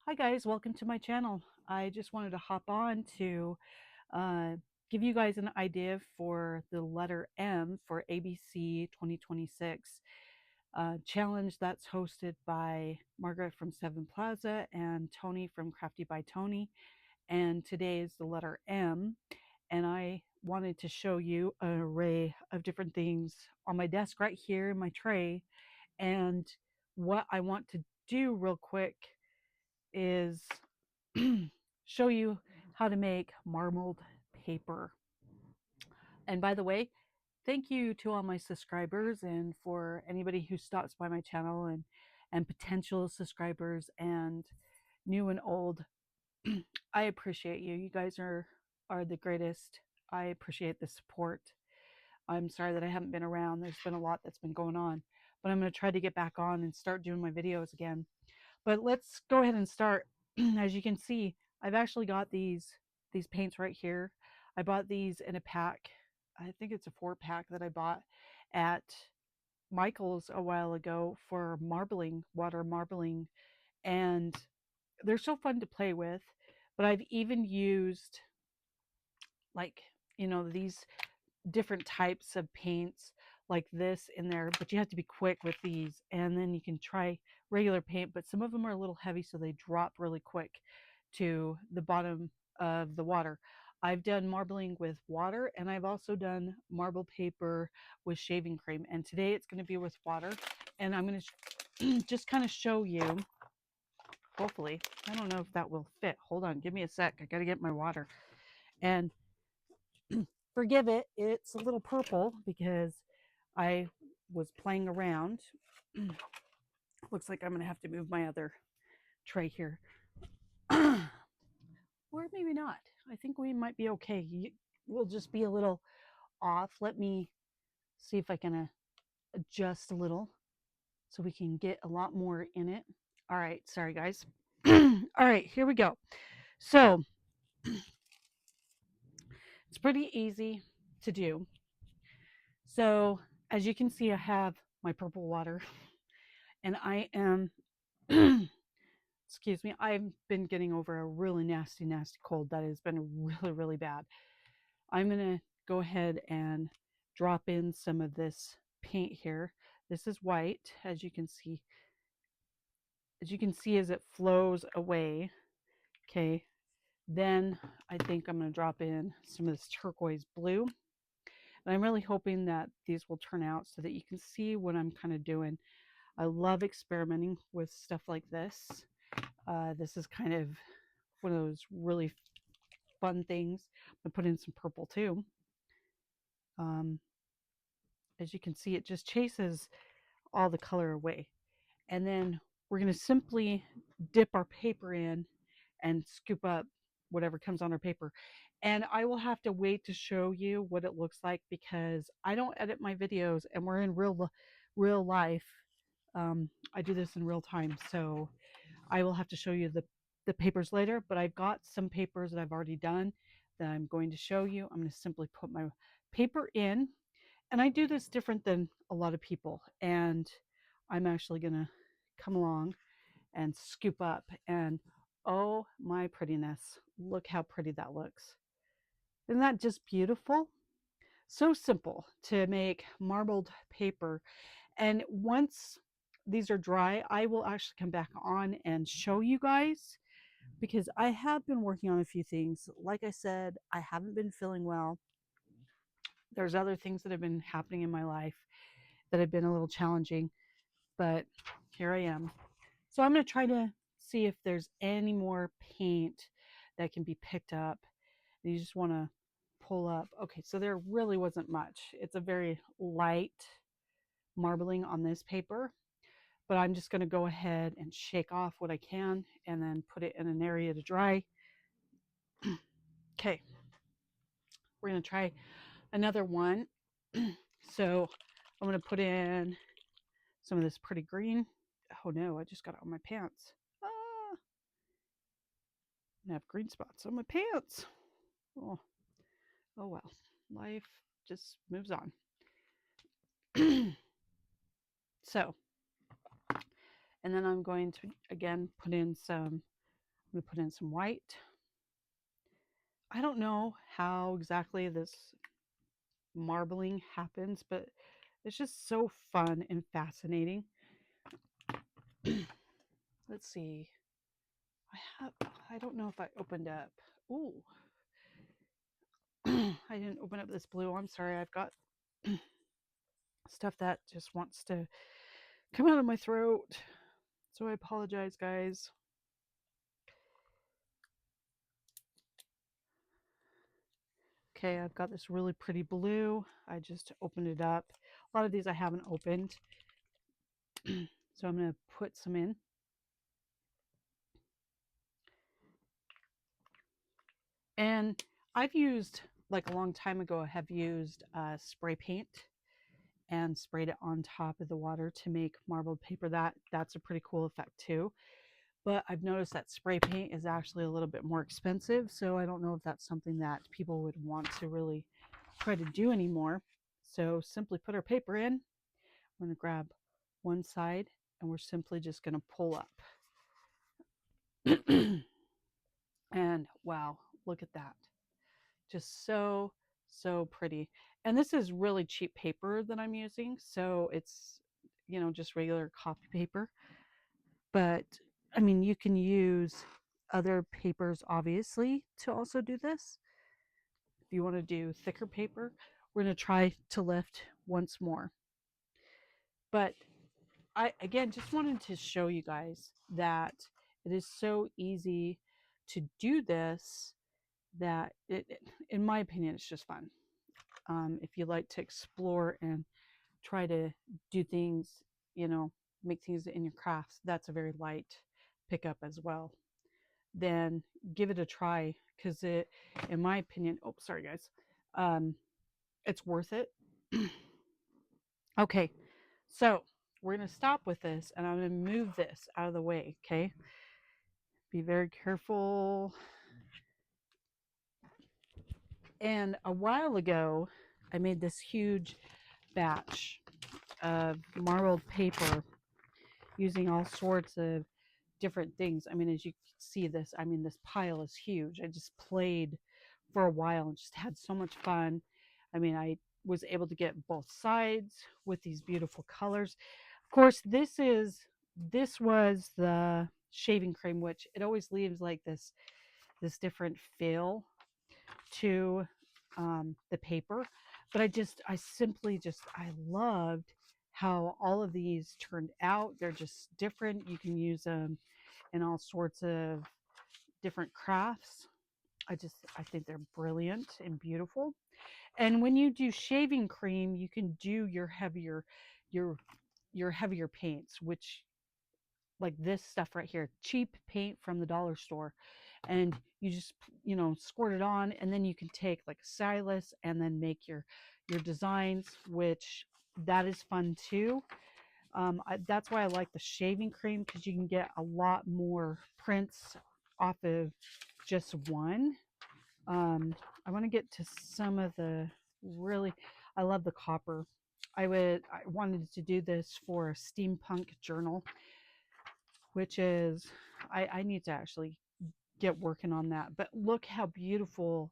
Hi guys, welcome to my channel. I just wanted to hop on to uh, give you guys an idea for the letter M for ABC 2026 challenge that's hosted by Margaret from Seven Plaza and Tony from Crafty by Tony. And today is the letter M, and I wanted to show you an array of different things on my desk right here in my tray. And what I want to do real quick is show you how to make marbled paper. And by the way, thank you to all my subscribers and for anybody who stops by my channel and potential subscribers and new and old. I appreciate you. You guys are the greatest. I appreciate the support. I'm sorry that I haven't been around. There's been a lot that's been going on, but I'm going to try to get back on and start doing my videos again. But let's go ahead and start. As you can see, I've actually got these paints right here. I bought these in a pack. I think it's a 4-pack that I bought at Michael's a while ago for marbling, water marbling, and they're so fun to play with. But I've even used, like, these different types of paints like this in there, but you have to be quick with these. And then you can try regular paint, but some of them are a little heavy, so they drop really quick to the bottom of the water. I've done marbling with water, and I've also done marble paper with shaving cream, and today it's going to be with water. And I'm going to just kind of show you, hopefully. I don't know if that will fit. Hold on, give me a sec. I got to get my water. And forgive it, it's a little purple because I was playing around. Looks like I'm going to have to move my other tray here. Or maybe not. I think we might be okay. We'll just be a little off. Let me see if I can adjust a little so we can get a lot more in it. All right, sorry guys. All right, here we go. So it's pretty easy to do. So as you can see, I have my purple water, and I am excuse me, I've been getting over a really nasty cold that has been really, really bad. I'm going to go ahead and drop in some of this paint here. This is white, as you can see. As you can see, as it flows away, okay, then I think I'm going to drop in some of this turquoise blue. And I'm really hoping that these will turn out so that you can see what I'm kind of doing. I love experimenting with stuff like this. This is kind of one of those really fun things. I'm going to put in some purple too. Um, as you can see, it just chases all the color away. And then we're going to simply dip our paper in and scoop up whatever comes on our paper. And I will have to wait to show you what it looks like because I don't edit my videos, and we're in real life. I do this in real time, so I will have to show you the papers later. But I've got some papers that I've already done that I'm going to show you. I'm going to simply put my paper in, and I do this different than a lot of people. And I'm actually going to come along and scoop up, and oh my prettiness, look how pretty that looks. Isn't that just beautiful? So simple to make marbled paper. And once these are dry, I will actually come back on and show you guys, because I have been working on a few things. Like I said, I haven't been feeling well. There's other things that have been happening in my life that have been a little challenging, but here I am. So I'm going to try to see if there's any more paint that can be picked up. You just want to pull up. Okay, so there really wasn't much. It's a very light marbling on this paper, but I'm just going to go ahead and shake off what I can and then put it in an area to dry. Okay, we're going to try another one. So I'm going to put in some of this pretty green. Oh no, I just got it on my pants. Ah, I have green spots on my pants. Oh, oh well, life just moves on. So, and then I'm going to again put in some I'm going to put in some white. I don't know how exactly this marbling happens, but it's just so fun and fascinating. Let's see. I don't know if I opened up. Ooh. I didn't open up this blue. I'm sorry. I've got stuff that just wants to come out of my throat. So I apologize, guys. Okay, I've got this really pretty blue. I just opened it up. A lot of these I haven't opened. So I'm going to put some in. And I've used, like a long time ago, I have used spray paint and sprayed it on top of the water to make marbled paper. That's a pretty cool effect too. But I've noticed that spray paint is actually a little bit more expensive, so I don't know if that's something that people would want to really try to do anymore. So simply put our paper in. I'm going to grab one side and we're simply just going to pull up. And wow, look at that. Just so, so pretty. And this is really cheap paper that I'm using. So it's, just regular copy paper. But I mean, you can use other papers, obviously, to also do this. If you want to do thicker paper, we're going to try to lift once more. But I, again, just wanted to show you guys that it is so easy to do this that in my opinion, it's just fun. If you like to explore and try to do things, make things in your crafts, that's a very light pickup as well. Then give it a try because in my opinion, oh, sorry guys, it's worth it. Okay, so we're going to stop with this and I'm going to move this out of the way, okay? Be very careful. And a while ago, I made this huge batch of marbled paper using all sorts of different things. I mean, as you can see this, I mean, this pile is huge. I just played for a while and just had so much fun. I mean, I was able to get both sides with these beautiful colors. Of course, this was the shaving cream, which it always leaves like this different feel to the paper. But I simply just, I loved how all of these turned out. They're just different. You can use them in all sorts of different crafts. I think they're brilliant and beautiful. And when you do shaving cream, you can do your your heavier paints, which like this stuff right here, cheap paint from the dollar store. And you just, squirt it on, and then you can take like a stylus and then make your designs, which that is fun too. That's why I like the shaving cream, because you can get a lot more prints off of just one. I want to get to some of the really, I love the copper. I wanted to do this for a steampunk journal, which is, I need to actually get working on that. But look how beautiful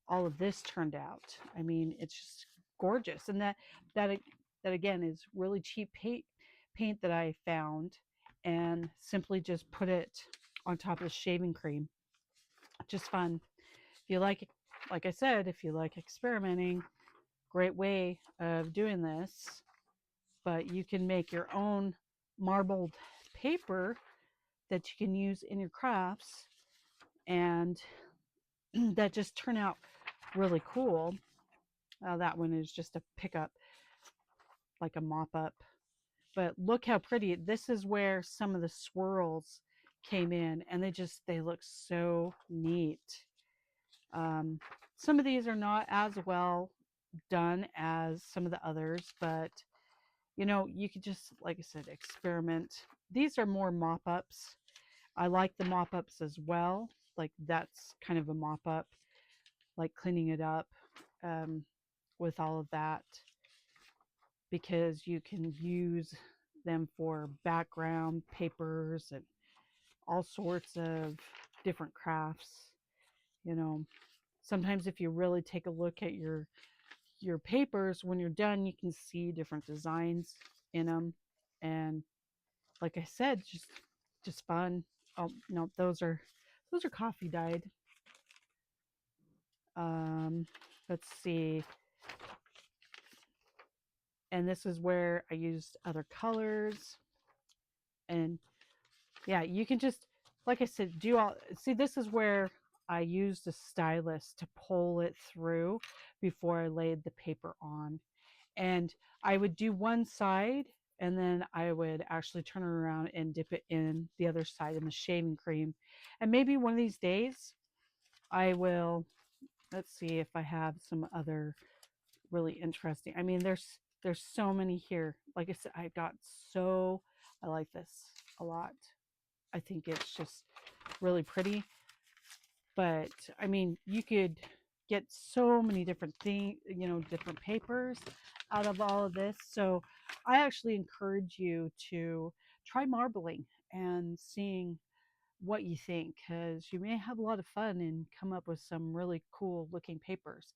all of this turned out. I mean, it's just gorgeous. And that that again is really cheap paint that I found, and simply just put it on top of the shaving cream. Just fun. If you like I said, if you like experimenting, great way of doing this. But you can make your own marbled paper that you can use in your crafts, and that just turn out really cool. That one is just a pickup, like a mop up. But look how pretty. This is where some of the swirls came in, and they look so neat. Some of these are not as well done as some of the others, but you could just, like I said, experiment. These are more mop ups. I like the mop ups as well. Like that's kind of a mop up, like cleaning it up with all of that, because you can use them for background papers and all sorts of different crafts. You know, sometimes if you really take a look at your papers when you're done, you can see different designs in them, and like I said, just fun. Oh no, those are coffee dyed. Um, let's see, and this is where I used other colors, and yeah, you can just, like I said, do all. See, this is where I used a stylus to pull it through before I laid the paper on. And I would do one side, and then I would actually turn it around and dip it in the other side in the shaving cream. And maybe one of these days I will, let's see if I have some other really interesting. I mean, there's so many here. Like I said, I got so, I like this a lot. I think it's just really pretty. But I mean, you could get so many different things, different papers out of all of this. So I actually encourage you to try marbling and seeing what you think, because you may have a lot of fun and come up with some really cool looking papers.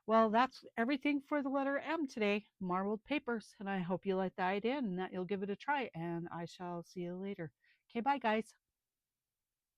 Well, that's everything for the letter M today, marbled papers. And I hope you like the idea and that you'll give it a try. And I shall see you later. Okay, bye, guys.